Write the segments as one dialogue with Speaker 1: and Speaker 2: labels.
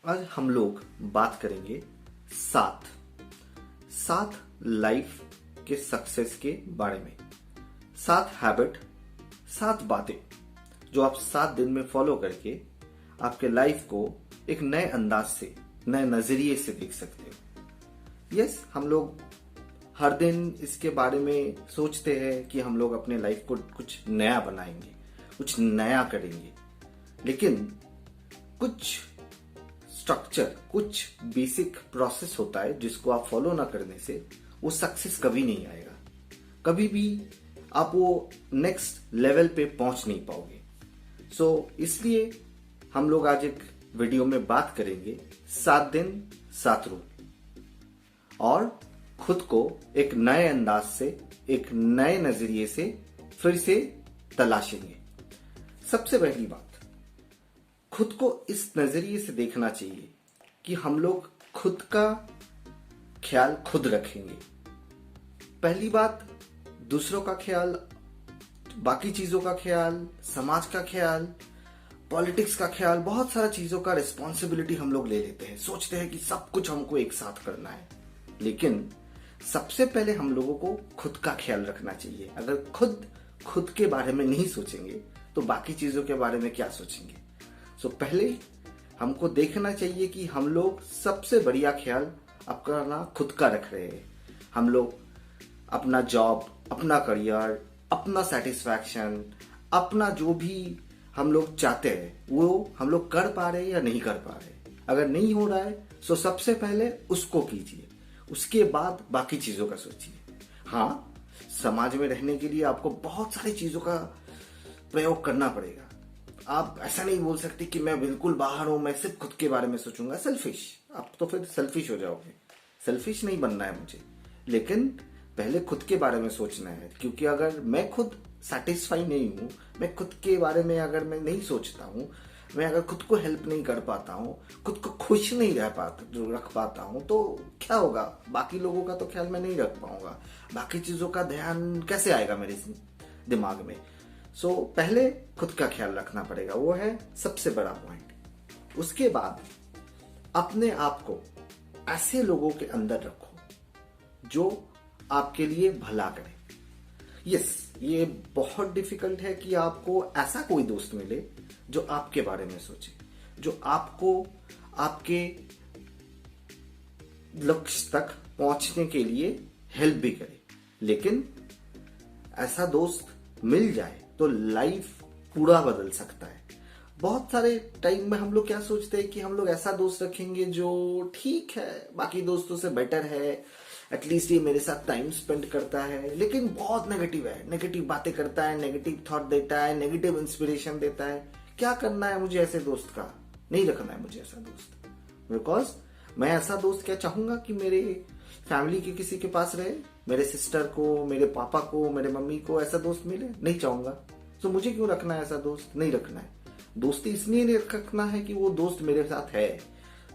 Speaker 1: आज हम लोग बात करेंगे सात सात लाइफ के सक्सेस के बारे में। सात हैबिट, सात बातें जो आप 7 दिन में फॉलो करके आपके लाइफ को एक नए अंदाज से, नए नजरिए से देख सकते हो। यस, हम लोग हर दिन इसके बारे में सोचते हैं कि हम लोग अपने लाइफ को कुछ नया बनाएंगे, कुछ नया करेंगे, लेकिन कुछ स्ट्रक्चर, कुछ बेसिक प्रोसेस होता है जिसको आप फॉलो ना करने से वो सक्सेस कभी नहीं आएगा। कभी भी आप वो नेक्स्ट लेवल पे पहुंच नहीं पाओगे। इसलिए हम लोग आज एक वीडियो में बात करेंगे 7 दिन 7 रूल, और खुद को एक नए अंदाज से, एक नए नजरिए से फिर से तलाशेंगे। सबसे पहली बात, खुद को इस नजरिए से देखना चाहिए कि हम लोग खुद का ख्याल खुद रखेंगे। पहली बात, दूसरों का ख्याल, बाकी चीजों का ख्याल, समाज का ख्याल, पॉलिटिक्स का ख्याल, बहुत सारा चीजों का रिस्पॉन्सिबिलिटी हम लोग ले लेते हैं। सोचते हैं कि सब कुछ हमको एक साथ करना है, लेकिन सबसे पहले हम लोगों को खुद का ख्याल रखना चाहिए। अगर खुद के बारे में नहीं सोचेंगे तो बाकी चीजों के बारे में क्या सोचेंगे। पहले हमको देखना चाहिए कि हम लोग सबसे बढ़िया ख्याल अपना खुद का रख रहे हैं। हम लोग अपना जॉब, अपना करियर, अपना सेटिस्फैक्शन, अपना जो भी हम लोग चाहते हैं वो हम लोग कर पा रहे हैं या नहीं कर पा रहे। अगर नहीं हो रहा है तो सबसे पहले उसको कीजिए, उसके बाद बाकी चीजों का सोचिए। हाँ, समाज में रहने के लिए आपको बहुत सारी चीजों का प्रयोग करना पड़ेगा। आप ऐसा नहीं बोल सकते कि मैं बिल्कुल बाहर हूं, मैं सिर्फ खुद के बारे में सोचूंगा। सेल्फिश, आप तो फिर सेल्फिश हो जाओगे। सेल्फिश नहीं बनना है मुझे, लेकिन पहले खुद के बारे में सोचना है। क्योंकि अगर मैं खुद सेटिस्फाई नहीं हूं, मैं खुद के बारे में अगर मैं नहीं सोचता हूं, मैं अगर खुद को हेल्प नहीं कर पाता हूं, खुद को खुश नहीं रख पाता हूं, तो क्या होगा? बाकी लोगों का तो ख्याल मैं नहीं रख पाऊंगा, बाकी चीजों का ध्यान कैसे आएगा मेरे दिमाग में। पहले खुद का ख्याल रखना पड़ेगा, वो है सबसे बड़ा पॉइंट। उसके बाद अपने आप को ऐसे लोगों के अंदर रखो जो आपके लिए भला करे। यस, ये बहुत डिफिकल्ट है कि आपको ऐसा कोई दोस्त मिले जो आपके बारे में सोचे, जो आपको आपके लक्ष्य तक पहुंचने के लिए हेल्प भी करे। लेकिन ऐसा दोस्त मिल जाए तो लाइफ पूरा बदल सकता है। बहुत सारे टाइम में हम लोग क्या सोचते हैं कि हम लोग ऐसा दोस्त रखेंगे जो ठीक है, बाकी दोस्तों से बेटर है, एटलीस्ट ये मेरे साथ टाइम स्पेंड करता है, लेकिन बहुत नेगेटिव है, नेगेटिव बातें करता है, नेगेटिव थॉट देता है, नेगेटिव इंस्पिरेशन देता है। क्या करना है मुझे ऐसे दोस्त का? नहीं रखना है मुझे ऐसा दोस्त। बिकॉज मैं ऐसा दोस्त क्या चाहूंगा कि मेरे फैमिली के किसी के पास रहे, मेरे सिस्टर को, मेरे पापा को, मेरे मम्मी को ऐसा दोस्त मिले? नहीं चाहूंगा। मुझे क्यों रखना है ऐसा दोस्त? नहीं रखना है। दोस्ती इसलिए नहीं रखना है कि वो दोस्त मेरे साथ है,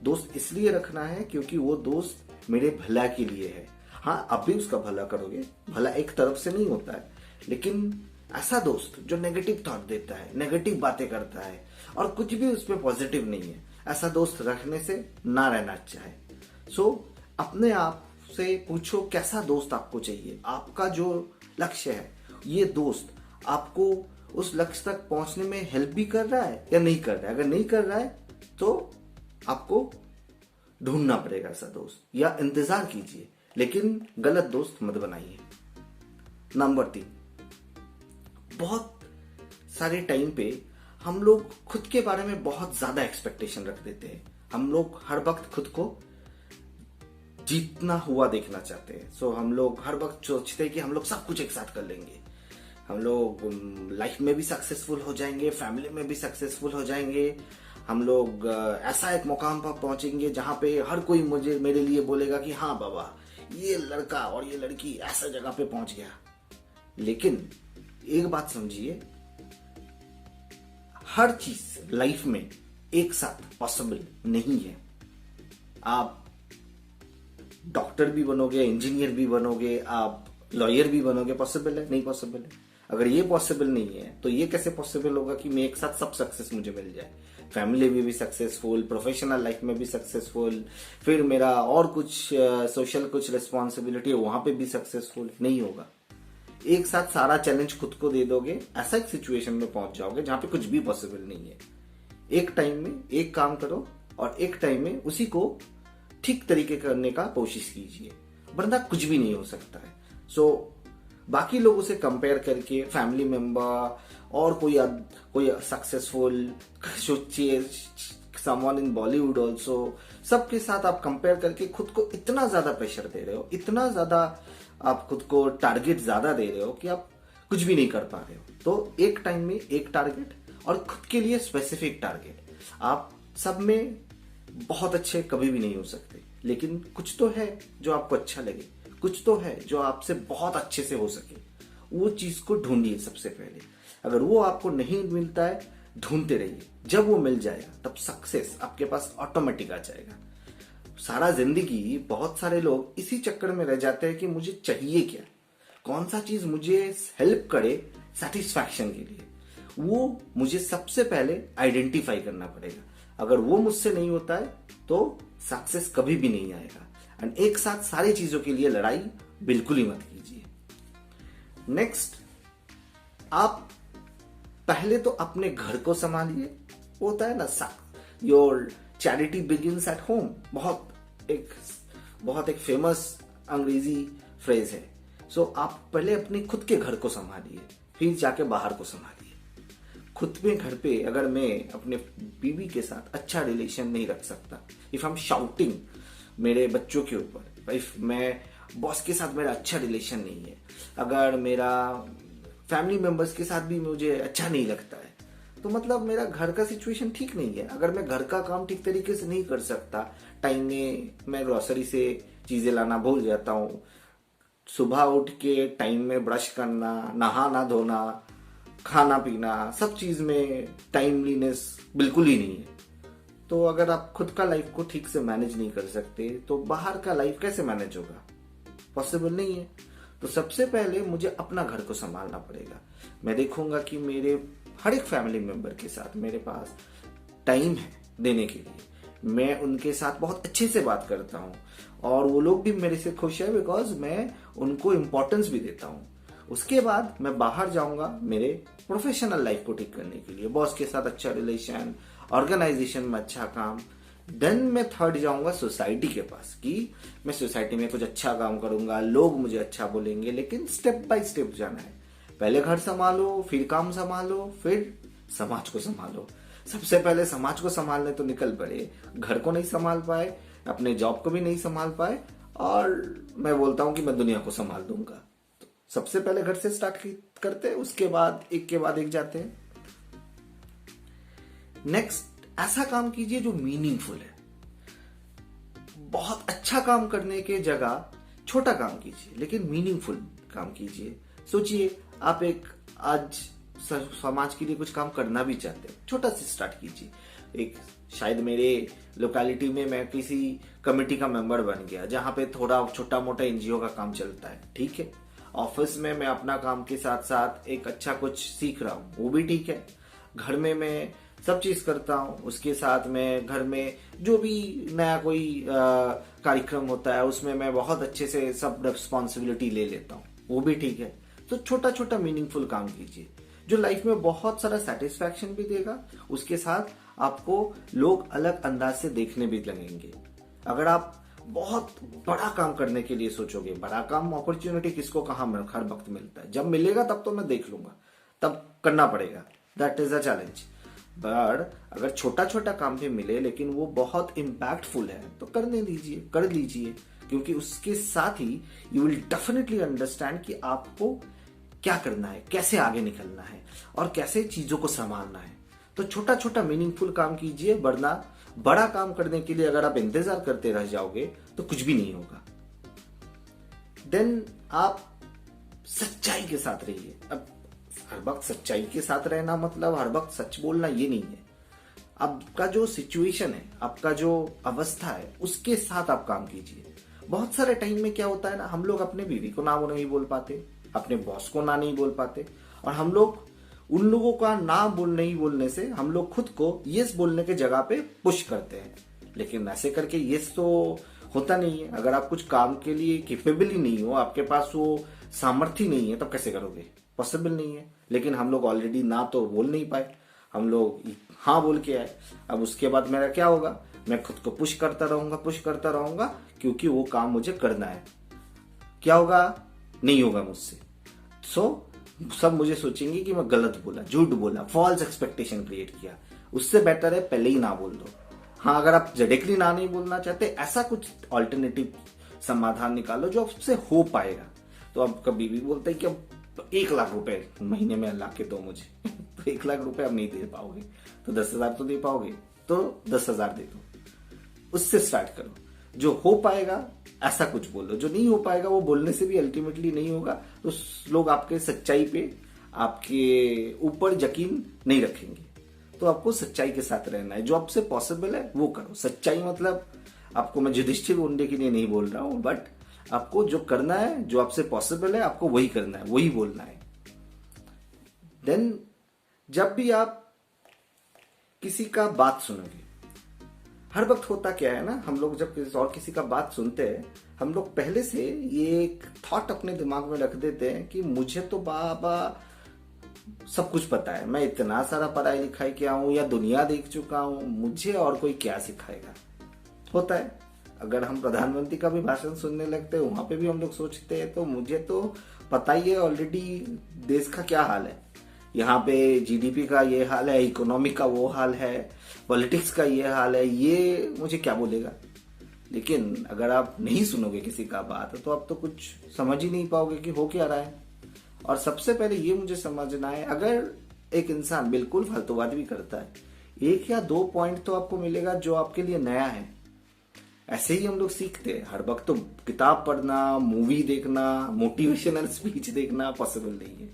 Speaker 1: दोस्त इसलिए रखना है क्योंकि वो दोस्त मेरे भला के लिए है। हाँ, अब भी उसका भला करोगे, भला एक तरफ से नहीं होता है, लेकिन ऐसा दोस्त जो नेगेटिव थॉट देता है, नेगेटिव बातें करता है और कुछ भी उसमें पॉजिटिव नहीं है, ऐसा दोस्त रखने से ना रहना चाहे। अपने आप से पूछो कैसा दोस्त आपको चाहिए। आपका जो लक्ष्य है, ये दोस्त आपको उस लक्ष्य तक पहुंचने में हेल्प भी कर रहा है या नहीं कर रहा है। अगर नहीं कर रहा है तो आपको ढूंढना पड़ेगा ऐसा दोस्त, या इंतजार कीजिए, लेकिन गलत दोस्त मत बनाइए। नंबर 3, बहुत सारे टाइम पे हम लोग खुद के बारे में बहुत ज्यादा एक्सपेक्टेशन रख देते हैं। हम लोग हर वक्त खुद को जीतना हुआ देखना चाहते हैं। हम लोग हर वक्त सोचते हैं कि हम लोग सब कुछ एक साथ कर लेंगे, हम लोग लाइफ में भी सक्सेसफुल हो जाएंगे, फैमिली में भी सक्सेसफुल हो जाएंगे, हम लोग ऐसा एक मुकाम पर पहुंचेंगे जहां पे हर कोई मेरे लिए बोलेगा कि हाँ बाबा, ये लड़का और ये लड़की ऐसा जगह पे पहुंच गया। लेकिन एक बात समझिए, हर चीज लाइफ में एक साथ पॉसिबल नहीं है। आप डॉक्टर भी बनोगे, इंजीनियर भी बनोगे, आप लॉयर भी बनोगे, पॉसिबल है? नहीं पॉसिबल है। अगर ये पॉसिबल नहीं है तो ये कैसे पॉसिबल होगा कि मैं एक साथ सब सक्सेस मुझे मिल जाए? फैमिली में भी सक्सेसफुल, प्रोफेशनल लाइफ में भी सक्सेसफुल, फिर मेरा और कुछ सोशल कुछ रिस्पॉन्सिबिलिटी है वहां पे भी सक्सेसफुल नहीं होगा। एक साथ सारा चैलेंज खुद को दे दोगे, ऐसा एक सिचुएशन में पहुंच जाओगे जहां पे कुछ भी पॉसिबल नहीं है। एक टाइम में एक काम करो और एक टाइम में उसी को ठीक तरीके करने का कोशिश कीजिए, वरना कुछ भी नहीं हो सकता है। सो बाकी लोगों से कंपेयर करके, फैमिली मेंबर और कोई सक्सेसफुल, सोचिए समवन इन बॉलीवुड ऑल्सो, सबके साथ आप कंपेयर करके खुद को इतना ज्यादा प्रेशर दे रहे हो, इतना ज्यादा आप खुद को टारगेट ज्यादा दे रहे हो कि आप कुछ भी नहीं कर पा रहे हो। तो एक टाइम में एक टारगेट और खुद के लिए स्पेसिफिक टारगेट। आप सब में बहुत अच्छे कभी भी नहीं हो सकते, लेकिन कुछ तो है जो आपको अच्छा लगे, कुछ तो है जो आपसे बहुत अच्छे से हो सके। वो चीज को ढूंढिए सबसे पहले। अगर वो आपको नहीं मिलता है, ढूंढते रहिए। जब वो मिल जाएगा तब सक्सेस आपके पास ऑटोमेटिक आ जाएगा। सारा जिंदगी बहुत सारे लोग इसी चक्कर में रह जाते हैं कि मुझे चाहिए क्या, कौन सा चीज मुझे हेल्प करे सेटिस्फैक्शन के लिए। वो मुझे सबसे पहले आइडेंटिफाई करना पड़ेगा। अगर वो मुझसे नहीं होता है तो सक्सेस कभी भी नहीं आएगा। एंड एक साथ सारी चीजों के लिए लड़ाई बिल्कुल ही मत कीजिए। नेक्स्ट, आप पहले तो अपने घर को संभालिए। होता है ना, your charity begins at home, बहुत एक फेमस अंग्रेजी फ्रेज है। सो आप पहले अपने खुद के घर को संभालिए, फिर जाके बाहर को संभालिए। खुद में घर पे अगर मैं अपने बीवी के साथ अच्छा रिलेशन नहीं रख सकता, इफ आई एम शाउटिंग मेरे बच्चों के ऊपर, इफ मैं बॉस के साथ मेरा अच्छा रिलेशन नहीं है, अगर मेरा फैमिली मेंबर्स के साथ भी मुझे अच्छा नहीं लगता है, तो मतलब मेरा घर का सिचुएशन ठीक नहीं है। अगर मैं घर का काम ठीक तरीके से नहीं कर सकता, टाइम में मैं ग्रोसरी से चीजें लाना भूल जाता हूँ, सुबह उठ के टाइम में ब्रश करना, नहाना धोना, खाना पीना, सब चीज में टाइमलीनेस बिल्कुल ही नहीं है, तो अगर आप खुद का लाइफ को ठीक से मैनेज नहीं कर सकते तो बाहर का लाइफ कैसे मैनेज होगा? पॉसिबल नहीं है। तो सबसे पहले मुझे अपना घर को संभालना पड़ेगा। मैं देखूंगा कि मेरे हर एक फैमिली मेंबर के साथ मेरे पास टाइम है देने के लिए, मैं उनके साथ बहुत अच्छे से बात करता हूँ और वो लोग भी मेरे से खुश है बिकॉज मैं उनको इम्पोर्टेंस भी देता हूँ। उसके बाद मैं बाहर जाऊंगा मेरे प्रोफेशनल लाइफ को ठीक करने के लिए, बॉस के साथ अच्छा रिलेशन, ऑर्गेनाइजेशन में अच्छा काम। देन मैं थर्ड जाऊंगा सोसाइटी के पास कि मैं सोसाइटी में कुछ अच्छा काम करूंगा, लोग मुझे अच्छा बोलेंगे, लेकिन स्टेप बाय स्टेप जाना है। पहले घर संभालो, फिर काम संभालो, फिर समाज को संभालो। सबसे पहले समाज को संभालने तो निकल पड़े, घर को नहीं संभाल पाए, अपने जॉब को भी नहीं संभाल पाए, और मैं बोलता हूं कि मैं दुनिया को संभाल दूंगा। तो सबसे पहले घर से स्टार्ट करते हैं, उसके बाद एक के बाद एक जाते हैं। नेक्स्ट, ऐसा काम कीजिए जो मीनिंगफुल है। बहुत अच्छा काम करने के जगह छोटा काम कीजिए, लेकिन मीनिंगफुल काम कीजिए। सोचिए आप एक आज समाज के लिए कुछ काम करना भी चाहते हैं, छोटा से स्टार्ट कीजिए। एक शायद मेरे लोकेलिटी में मैं किसी कमेटी का मेंबर बन गया जहां पे थोड़ा छोटा मोटा एनजीओ का काम चलता है, ठीक है। ऑफिस में मैं अपना काम के साथ साथ एक अच्छा कुछ सीख रहा हूँ, वो भी ठीक है। घर में मैं सब चीज करता हूँ, उसके साथ मैं घर में जो भी नया कोई कार्यक्रम होता है उसमें मैं बहुत अच्छे से सब रिस्पॉन्सिबिलिटी ले लेता हूँ, वो भी ठीक है। तो छोटा छोटा मीनिंगफुल काम कीजिए जो लाइफ में बहुत सारा सेटिस्फैक्शन भी देगा, उसके साथ आपको लोग अलग अंदाज से देखने भी लगेंगे। अगर आप बहुत बड़ा काम करने के लिए सोचोगे, बड़ा काम अपॉर्चुनिटी किसको कहाँ हर वक्त मिलता है, जब मिलेगा तब तो मैं देख लूंगा, तब करना पड़ेगा, that is a challenge. But अगर छोटा छोटा काम भी मिले लेकिन वो बहुत इम्पैक्टफुल है तो कर लीजिए, क्योंकि उसके साथ ही यू विल डेफिनेटली अंडरस्टैंड कि आपको क्या करना है, कैसे आगे निकलना है और कैसे चीजों को संभालना है। तो छोटा छोटा मीनिंगफुल काम कीजिए, वरना बड़ा काम करने के लिए अगर आप इंतजार करते रह जाओगे तो कुछ भी नहीं होगा। देन आप सच्चाई के साथ रहिए। अब हर वक्त सच्चाई के साथ रहना मतलब हर वक्त सच बोलना ये नहीं है। आपका जो सिचुएशन है, आपका जो अवस्था है, उसके साथ आप काम कीजिए। बहुत सारे टाइम में क्या होता है ना, हम लोग अपने बीवी को ना वो नहीं बोल पाते, अपने बॉस को ना नहीं बोल पाते, और हम लोग उन लोगों का ना नहीं बोलने से हम लोग खुद को यस बोलने के जगह पे पुश करते हैं, लेकिन ऐसे करके यस तो होता नहीं है। अगर आप कुछ काम के लिए केपेबल ही नहीं हो, आपके पास वो सामर्थ्य नहीं है, तब कैसे करोगे? पॉसिबल नहीं है। लेकिन हम लोग ऑलरेडी ना तो बोल नहीं पाए, हम लोग हाँ बोल के आए। अब उसके बाद मेरा क्या होगा? मैं खुद को पुश करता रहूंगा क्योंकि वो काम मुझे करना है। क्या होगा? नहीं होगा मुझसे। सब मुझे सोचेंगे कि मैं गलत बोला, झूठ बोला, फॉल्स एक्सपेक्टेशन क्रिएट किया। उससे बेटर है पहले ही ना बोल दो। हाँ, अगर आप डायरेक्टली ना नहीं बोलना चाहते, ऐसा कुछ ऑल्टरनेटिव समाधान निकालो जो आपसे हो पाएगा। तो आप कभी भी बोलते हैं कि अब 1,00,000 रुपए महीने में ला के दो मुझे तो 1,00,000 रुपए आप नहीं दे पाओगे, तो 10,000 तो दे पाओगे, तो 10,000 दे दो। उससे स्टार्ट करो। जो हो पाएगा ऐसा कुछ बोलो, जो नहीं हो पाएगा वो बोलने से भी अल्टीमेटली नहीं होगा। तो लोग आपके सच्चाई पे, आपके ऊपर यकीन नहीं रखेंगे। तो आपको सच्चाई के साथ रहना है। जो आपसे पॉसिबल है वो करो। सच्चाई मतलब आपको मैं युधिष्ठिर बनने के लिए नहीं बोल रहा हूं, बट आपको जो करना है, जो आपसे पॉसिबल है, आपको वही करना है, वही बोलना है। देन जब भी आप किसी का बात सुनोगे, हर वक्त होता क्या है ना, हम लोग जब किसी का बात सुनते हैं, हम लोग पहले से ये एक थॉट अपने दिमाग में रख देते हैं कि मुझे तो बाबा सब कुछ पता है, मैं इतना सारा पढ़ाई लिखाई किया हूं या दुनिया देख चुका हूं, मुझे और कोई क्या सिखाएगा। होता है। अगर हम प्रधानमंत्री का भी भाषण सुनने लगते हैं, वहां पे भी हम लोग सोचते हैं तो मुझे तो पता ही है ऑलरेडी देश का क्या हाल है। यहाँ पे जीडीपी का ये हाल है, इकोनॉमी का वो हाल है, पॉलिटिक्स का ये हाल है, ये मुझे क्या बोलेगा। लेकिन अगर आप नहीं सुनोगे किसी का बात, तो आप तो कुछ समझ ही नहीं पाओगे कि हो क्या रहा है। और सबसे पहले ये मुझे समझना है, अगर एक इंसान बिल्कुल फालतू बात भी करता है, 1 या 2 पॉइंट तो आपको मिलेगा जो आपके लिए नया है। ऐसे ही हम लोग सीखते हैं। हर वक्त तो किताब पढ़ना, मूवी देखना, मोटिवेशनल स्पीच देखना पॉसिबल नहीं है।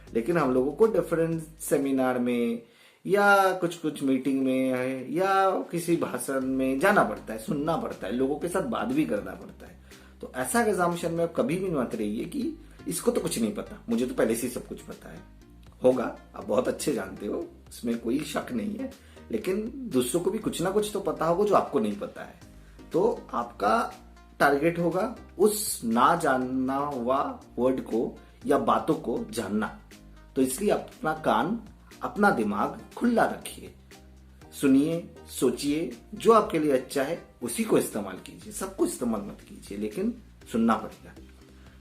Speaker 1: लेकिन हम लोगों को डिफरेंट सेमिनार में या कुछ मीटिंग में या किसी भाषण में जाना पड़ता है, सुनना पड़ता है, लोगों के साथ बात भी करना पड़ता है। तो ऐसा एग्जाम्पशन में आप कभी भी मत रहिए कि इसको तो कुछ नहीं पता, मुझे तो पहले से ही सब कुछ पता है। होगा, आप बहुत अच्छे जानते हो, इसमें कोई शक नहीं है। लेकिन दूसरों को भी कुछ ना कुछ तो पता होगा जो आपको नहीं पता है। तो आपका टारगेट होगा उस ना जानना हुआ वर्ड को या बातों को जानना। तो इसलिए अपना कान, अपना दिमाग खुला रखिए, सुनिए, सोचिए, जो आपके लिए अच्छा है उसी को इस्तेमाल कीजिए। सब कुछ इस्तेमाल मत कीजिए, लेकिन सुनना पड़ेगा।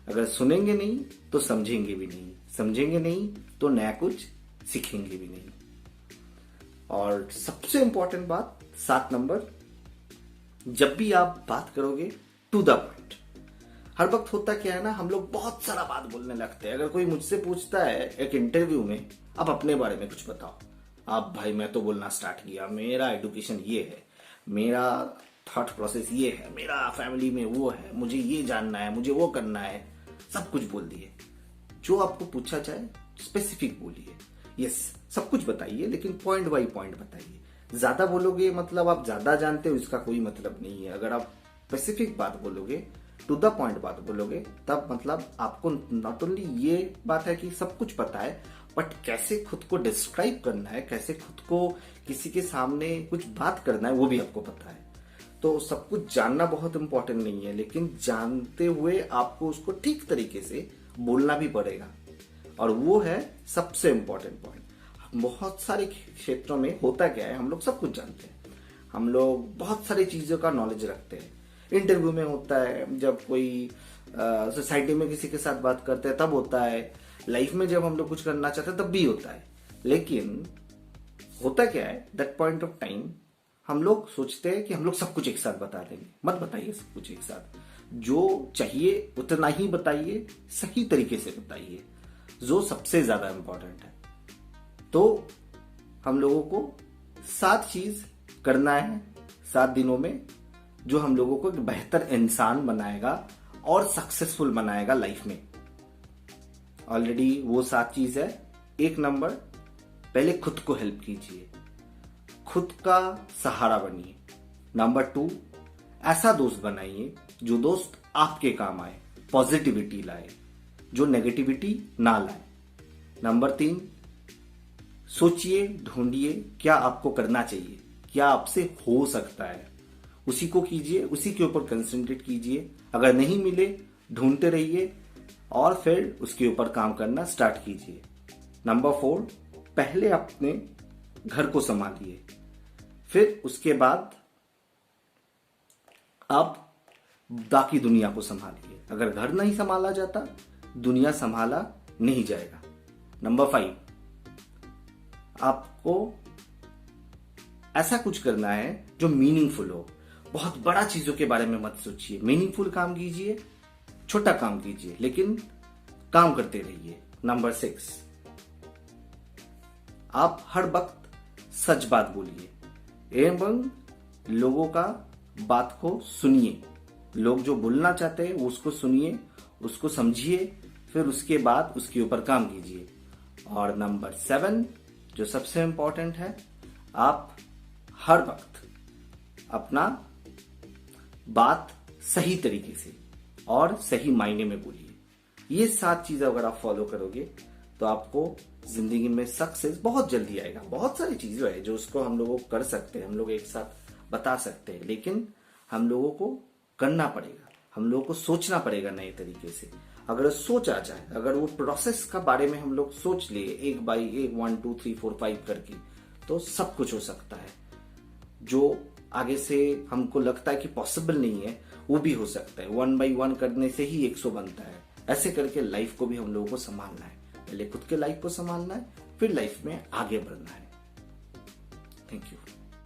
Speaker 1: अगर सुनेंगे नहीं तो समझेंगे भी नहीं, समझेंगे नहीं तो नया कुछ सीखेंगे भी नहीं। और सबसे इंपॉर्टेंट बात, 7 नंबर, जब भी आप बात करोगे टू द पॉइंट। हर वक्त होता क्या है ना, हम लोग बहुत सारा बात बोलने लगते हैं। अगर कोई मुझसे पूछता है एक इंटरव्यू में, आप अपने बारे में कुछ बताओ, आप भाई मैं तो बोलना स्टार्ट किया, मेरा एजुकेशन ये है, मेरा थॉट प्रोसेस ये है, मेरा फैमिली में वो है, मुझे ये जानना है, मुझे वो करना है, सब कुछ बोल दिए। जो आपको पूछा जाए स्पेसिफिक बोलिए। यस, सब कुछ बताइए, लेकिन पॉइंट बाई पॉइंट बताइए। ज्यादा बोलोगे मतलब आप ज्यादा जानते हो, इसका कोई मतलब नहीं है। अगर आप स्पेसिफिक बात बोलोगे, टू द पॉइंट बात बोलोगे, तब मतलब आपको नॉट ओनली ये बात है कि सब कुछ पता है, बट कैसे खुद को डिस्क्राइब करना है, कैसे खुद को किसी के सामने कुछ बात करना है, वो भी आपको पता है। तो सब कुछ जानना बहुत इंपॉर्टेंट नहीं है, लेकिन जानते हुए आपको उसको ठीक तरीके से बोलना भी पड़ेगा। और वो है सबसे इंपॉर्टेंट पॉइंट। बहुत सारे क्षेत्रों में होता क्या है, हम लोग सब कुछ जानते हैं, हम लोग बहुत सारी चीजों का नॉलेज रखते हैं। इंटरव्यू में होता है, जब कोई सोसाइटी में किसी के साथ बात करते हैं तब होता है, लाइफ में जब हम लोग कुछ करना चाहते हैं तब भी होता है। लेकिन होता क्या है, दैट पॉइंट ऑफ टाइम हम लोग सोचते हैं कि हम लोग सब कुछ एक साथ बता देंगे। मत बताइए सब कुछ एक साथ। जो चाहिए उतना ही बताइए, सही तरीके से बताइए, जो सबसे ज्यादा इंपॉर्टेंट है। तो हम लोगों को 7 चीज करना है 7 दिनों में, जो हम लोगों को एक बेहतर इंसान बनाएगा और सक्सेसफुल बनाएगा लाइफ में। ऑलरेडी वो 7 चीज है। 1 नंबर, पहले खुद को हेल्प कीजिए, खुद का सहारा बनिए। नंबर 2, ऐसा दोस्त बनाइए जो दोस्त आपके काम आए, पॉजिटिविटी लाए, जो नेगेटिविटी ना लाए। नंबर 3, सोचिए, ढूंढिए क्या आपको करना चाहिए, क्या आपसे हो सकता है, उसी को कीजिए, उसी के ऊपर कंसंट्रेट कीजिए। अगर नहीं मिले, ढूंढते रहिए और फिर उसके ऊपर काम करना स्टार्ट कीजिए। नंबर 4, पहले अपने घर को संभालिए, फिर उसके बाद आप बाकी दुनिया को संभालिए। अगर घर नहीं संभाला जाता, दुनिया संभाला नहीं जाएगा। नंबर 5, आपको ऐसा कुछ करना है जो मीनिंगफुल हो। बहुत बड़ा चीजों के बारे में मत सोचिए, मीनिंगफुल काम कीजिए, छोटा काम कीजिए, लेकिन काम करते रहिए। नंबर 6, आप हर वक्त सच बात बोलिए एवं लोगों का बात को सुनिए। लोग जो बोलना चाहते हैं उसको सुनिए, उसको समझिए, फिर उसके बाद उसके ऊपर काम कीजिए। और नंबर 7 जो सबसे इंपॉर्टेंट है, आप हर वक्त अपना बात सही तरीके से और सही मायने में बोलिए। ये 7 चीजें अगर आप फॉलो करोगे तो आपको जिंदगी में सक्सेस बहुत जल्दी आएगा। बहुत सारी चीजें हैं जो उसको हम लोग कर सकते हैं, हम लोग एक साथ बता सकते हैं, लेकिन हम लोगों को करना पड़ेगा, हम लोगों को सोचना पड़ेगा नए तरीके से। अगर सोच आ जाए, अगर वो प्रोसेस का बारे में हम लोग सोच लिए एक बाई एक 1 2 3 4 5 करके, तो सब कुछ हो सकता है। जो आगे से हमको लगता है कि पॉसिबल नहीं है, वो भी हो सकता है। 1 बाई 1 करने से ही 100 बनता है। ऐसे करके लाइफ को भी हम लोगों को संभालना है। पहले खुद के लाइफ को संभालना है, फिर लाइफ में आगे बढ़ना है। Thank you.